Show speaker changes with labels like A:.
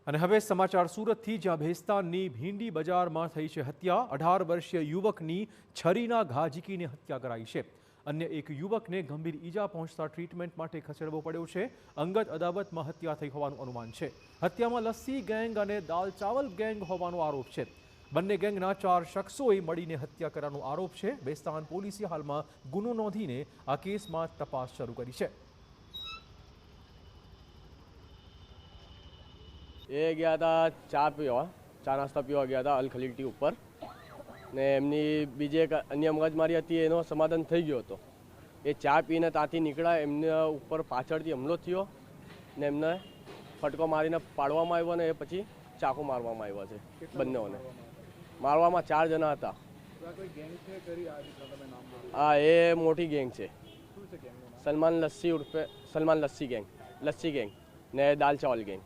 A: અને હવે સમાચાર સુરતથી, જ્યાં ભેસ્તાનની ભીંડી બજારમાં થઈ છે હત્યા। 18 વર્ષીય યુવકની છરીના ઘા ઝીકીને હત્યા કરાઈ છે। અન્ય એક યુવકને ગંભીર ઈજા પહોંચતા ટ્રીટમેન્ટ માટે ખસેડવો પડ્યો છે। અંગત અદાવતમાં હત્યા થઈ હોવાનું અનુમાન છે। હત્યામાં લસ્સી ગેંગ અને દાલ ચાવલ ગેંગ હોવાનો આરોપ છે। બંને ગેંગના 4 શખ્સોએ મળીને હત્યા કરવાનો આરોપ છે। ભેસ્તાન પોલીસે હાલમાં ગુનો નોંધીને આ કેસમાં તપાસ શરૂ કરી છે।
B: ये गया था चा नास्ता पीवा गया था अल खलील टी ઉપર ને એમની બીજી એક અન્ય મગજમારી હતી, એનો સમાધાન થઈ ગયો હતો। એ ચા પીને ત્યાંથી નીકળ્યા, એમના ઉપર પાછળથી હુમલો થયો ને એમને ફટકો મારીને પાડવામાં આવ્યો ને એ પછી ચાકુ મારવામાં આવ્યા છે। બંનેઓને મારવામાં 4 જણા હતા। હા, એ મોટી ગેંગ છે। સલમાન લસ્સી ગેંગ ને દાલ ચાવલ ગેંગ।